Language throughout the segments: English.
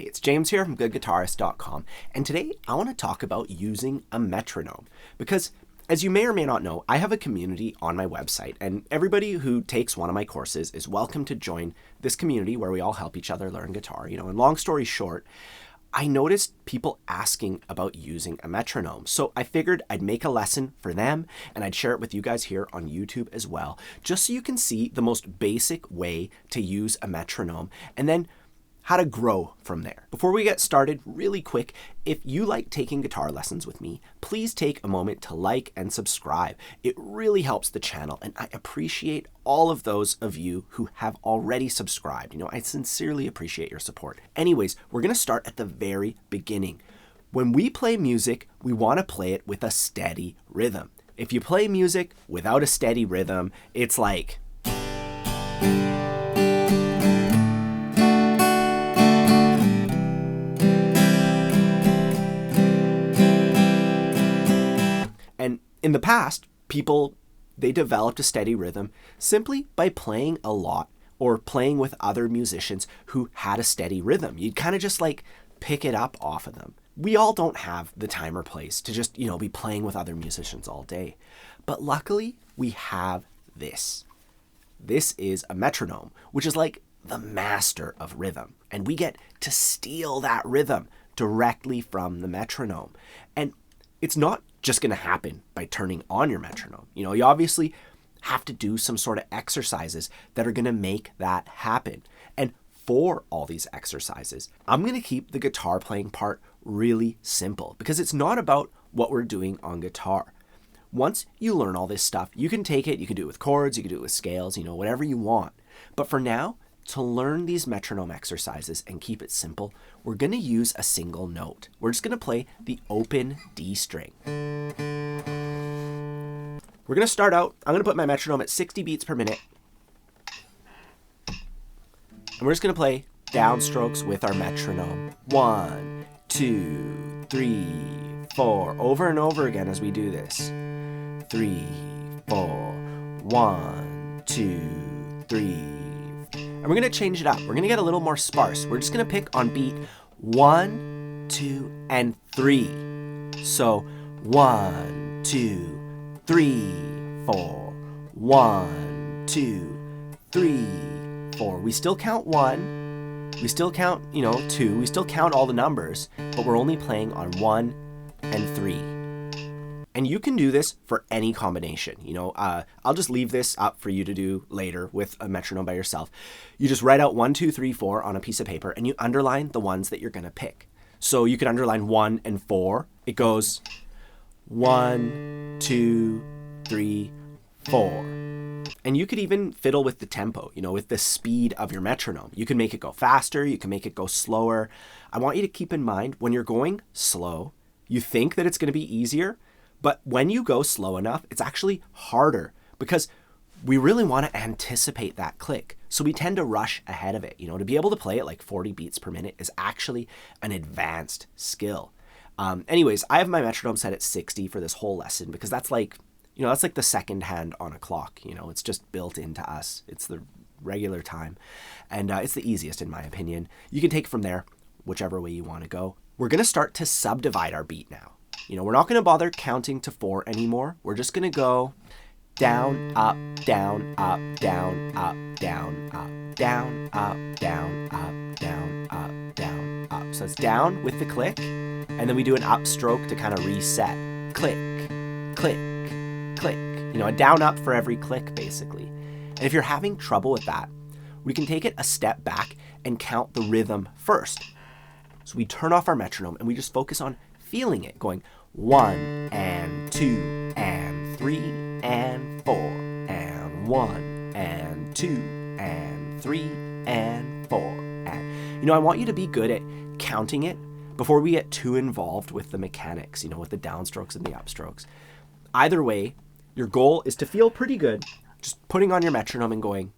Hey, it's James here from GoodGuitarist.com, and today I want to talk about using a metronome because, as you may or may not know, I have a community on my website, and everybody who takes one of my courses is welcome to join this community where we all help each other learn guitar. And long story short, I noticed people asking about using a metronome. So I figured I'd make a lesson for them and I'd share it with you guys here on YouTube as well, just so you can see the most basic way to use a metronome and then how to grow from there. Before we get started, really quick, if you like taking guitar lessons with me, please take a moment to like and subscribe. It really helps the channel, and I appreciate all of those of you who have already subscribed. I sincerely appreciate your support. Anyways, we're gonna start at the very beginning. When we play music, we wanna play it with a steady rhythm. If you play music without a steady rhythm, it's like... And in the past, they developed a steady rhythm simply by playing a lot or playing with other musicians who had a steady rhythm. You'd kind of just like pick it up off of them. We all don't have the time or place to just, be playing with other musicians all day. But luckily, we have this. This is a metronome, which is like the master of rhythm. And we get to steal that rhythm directly from the metronome. And it's not just going to happen by turning on your metronome. You obviously have to do some sort of exercises that are going to make that happen. And for all these exercises, I'm going to keep the guitar playing part really simple because it's not about what we're doing on guitar. Once you learn all this stuff, you can take it, you can do it with chords, you can do it with scales, whatever you want. But for now, to learn these metronome exercises and keep it simple, we're going to use a single note. We're just going to play the open D string. We're going to start out, I'm going to put my metronome at 60 beats per minute. And we're just going to play downstrokes with our metronome. 1, 2, 3, 4. Over and over again as we do this. 3, 4. 1, 2, 3. And we're going to change it up. We're going to get a little more sparse. We're just going to pick on beat 1, 2, and 3. So 1, 2, 3, 4. 1, 2, 3, 4. We still count 1. We still count, 2. We still count all the numbers, but we're only playing on 1 and 3. And you can do this for any combination. I'll just leave this up for you to do later with a metronome by yourself. You just write out 1, 2, 3, 4 on a piece of paper and you underline the ones that you're going to pick. So you could underline 1 and 4. It goes 1, 2, 3, 4. And you could even fiddle with the tempo, with the speed of your metronome. You can make it go faster. You can make it go slower. I want you to keep in mind when you're going slow, you think that it's going to be easier. But when you go slow enough, it's actually harder because we really want to anticipate that click. So we tend to rush ahead of it. To be able to play at like 40 beats per minute is actually an advanced skill. Anyways, I have my metronome set at 60 for this whole lesson because that's like the second hand on a clock. It's just built into us. It's the regular time. And it's the easiest in my opinion. You can take from there, whichever way you want to go. We're going to start to subdivide our beat now. We're not going to bother counting to 4 anymore. We're just going to go down, up, down, up, down, up, down, up, down, up, down, up, down, up, down, up. So it's down with the click, and then we do an up stroke to kind of reset. Click, click, click. A down up for every click, basically. And if you're having trouble with that, we can take it a step back and count the rhythm first. So we turn off our metronome and we just focus on feeling it, going 1 and 2 and 3 and 4 and 1 and 2 and 3 and 4 and I want you to be good at counting it before we get too involved with the mechanics, with the downstrokes and the upstrokes. Either way, your goal is to feel pretty good just putting on your metronome and going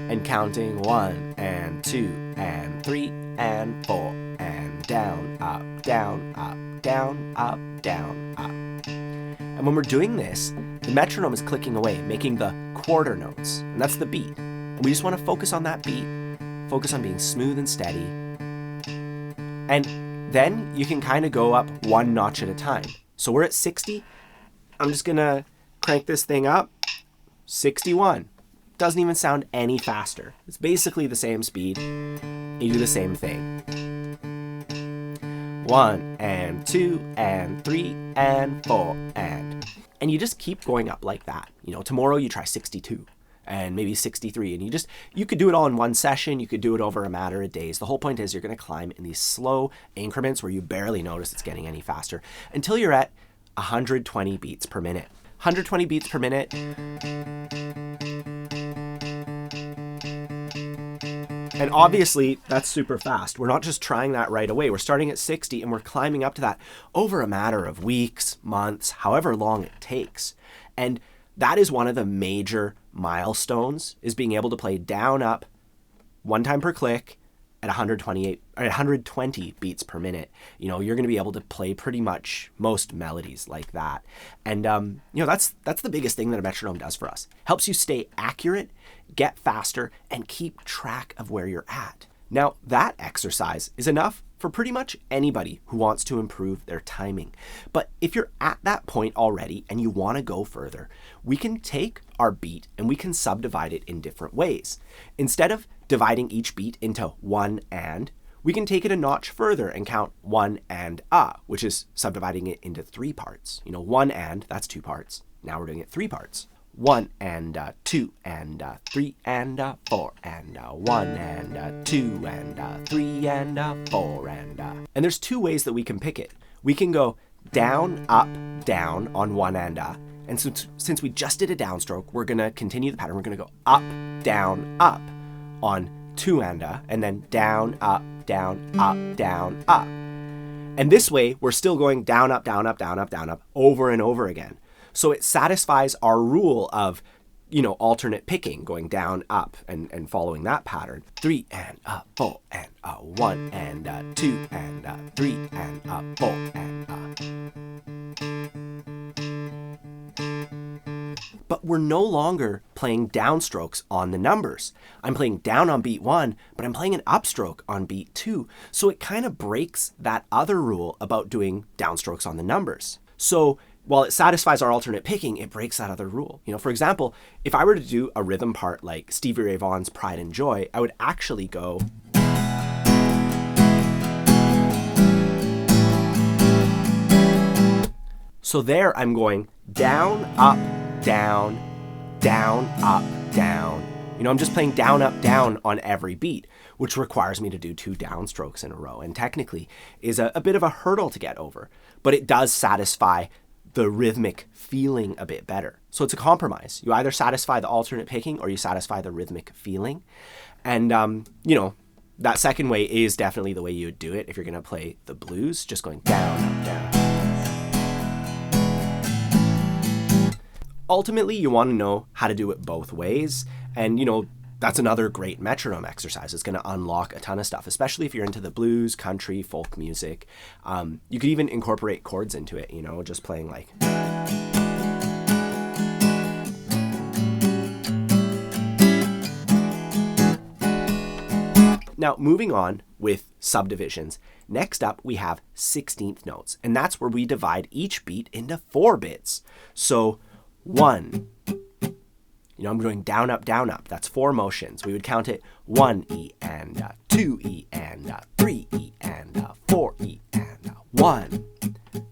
and counting 1 and 2 and 3 and 4 and down, up, down, up, down, up, down, up. And when we're doing this, the metronome is clicking away, making the quarter notes, and that's the beat. And we just want to focus on that beat, Focus on being smooth and steady. And then you can kind of go up one notch at a time. So we're at 60. I'm just going to crank this thing up. 61. Doesn't even sound any faster. It's basically the same speed. You do the same thing. 1 and 2 and 3 and 4 and you just keep going up like that. You know, tomorrow you try 62 and maybe 63, and you could do it all in one session. You could do it over a matter of days. The whole point is you're going to climb in these slow increments where you barely notice it's getting any faster until you're at 120 beats per minute. 120 beats per minute. And obviously, that's super fast. We're not just trying that right away. We're starting at 60 and we're climbing up to that over a matter of weeks, months, however long it takes. And that is one of the major milestones, is being able to play down, up, one time per click at 120 beats per minute. You know, you're going to be able to play pretty much most melodies like that. And, you know, that's the biggest thing that a metronome does for us. Helps you stay accurate, get faster, and keep track of where you're at. Now, that exercise is enough for pretty much anybody who wants to improve their timing. But if you're at that point already and you want to go further, we can take our beat and we can subdivide it in different ways. Instead of dividing each beat into one and, we can take it a notch further and count one and which is subdividing it into 3 parts. You know, one and, that's 2 parts. Now we're doing it 3 parts. 1 and 2 and 3 and 4 and 1 and 2 and 3 and 4 and there's 2 ways that we can pick it. We can go down, up, down on one and and since we just did a downstroke, we're gonna continue the pattern. We're gonna go up, down, up on 2 and then down, up, down, up, down, up. And this way, we're still going down, up, down, up, down, up, down, up over and over again. So it satisfies our rule of, you know, alternate picking, going down, up, and following that pattern. 3 and 4 and 1 and 2 and 3 and 4 and But we're no longer playing downstrokes on the numbers. I'm playing down on beat 1, but I'm playing an upstroke on beat 2. So it kind of breaks that other rule about doing downstrokes on the numbers. So while it satisfies our alternate picking, it breaks that other rule. You know, for example, if I were to do a rhythm part like Stevie Ray Vaughan's Pride and Joy, I would actually go. So there I'm going down, up, down, down, up, down. You know, I'm just playing down, up, down on every beat, which requires me to do 2 downstrokes in a row, and technically is a bit of a hurdle to get over, but it does satisfy the rhythmic feeling a bit better. So it's a compromise. You either satisfy the alternate picking or you satisfy the rhythmic feeling. And, you know, that second way is definitely the way you would do it if you're going to play the blues, just going down, up, down. Ultimately, you want to know how to do it both ways. And, you know, that's another great metronome exercise. It's going to unlock a ton of stuff, especially if you're into the blues, country, folk music. You could even incorporate chords into it, you know, just playing like. Now, moving on with subdivisions. Next up, we have 16th notes, and that's where we divide each beat into 4 bits. So 1. You know, I'm going down, up, down, up. That's 4 motions. We would count it 1 E and 2 E and 3 E and 4 E and 1,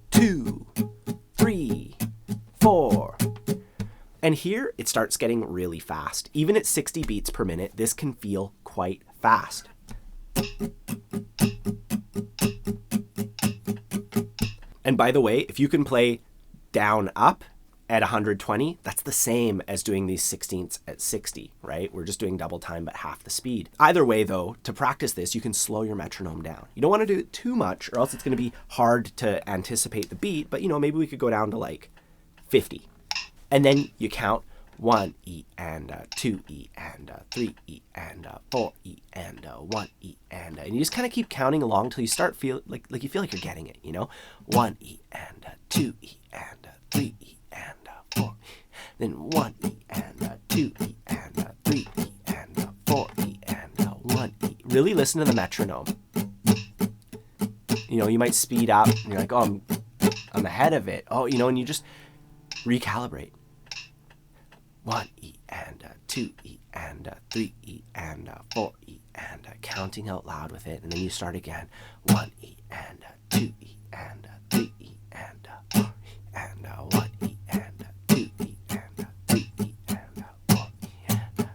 2, 3, 4. And here it starts getting really fast. Even at 60 beats per minute, this can feel quite fast. And by the way, if you can play down, up at 120, that's the same as doing these 16ths at 60, right? We're just doing double time, but half the speed. Either way though, to practice this, you can slow your metronome down. You don't want to do it too much or else it's going to be hard to anticipate the beat, but you know, maybe we could go down to like 50. And then you count 1 E and 2 E and 3 E and 4 E and 1 E and you just kind of keep counting along until you start feel like you feel like you're getting it, you know? 1 E and 2 E and 3 E and 4, then 1 E and 2 E and 3 E and 4 E and 1 E really listen to the metronome. You know, you might speed up and you're like, oh, I'm ahead of it. Oh, you know, and you just recalibrate. 1 E and 2 E and 3 E and 4 E and counting out loud with it. And then you start again. 1 E and 2 E and 3 E and 4 E and 1 E and 2 E and 3 E and 4 E and.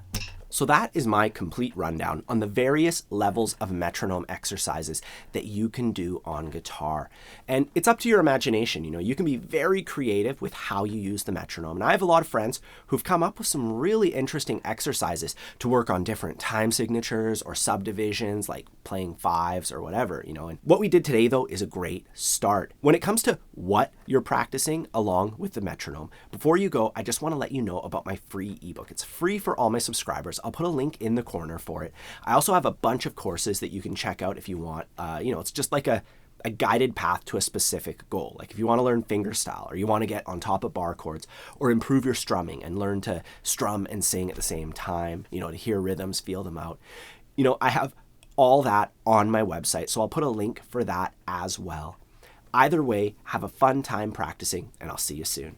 So that is my complete rundown on the various levels of metronome exercises that you can do on guitar. And it's up to your imagination. You know, you can be very creative with how you use the metronome. And I have a lot of friends who've come up with some really interesting exercises to work on different time signatures or subdivisions, like playing fives or whatever, you know. And what we did today, though, is a great start. When it comes to what you're practicing along with the metronome, before you go, I just want to let you know about my free ebook. It's free for all my subscribers. I'll put a link in the corner for it. I also have a bunch of courses that you can check out if you want. You know, it's just like a guided path to a specific goal. Like if you want to learn fingerstyle, or you want to get on top of bar chords, or improve your strumming and learn to strum and sing at the same time, you know, to hear rhythms, feel them out. You know, I have all that on my website, so I'll put a link for that as well. Either way, have a fun time practicing, and I'll see you soon.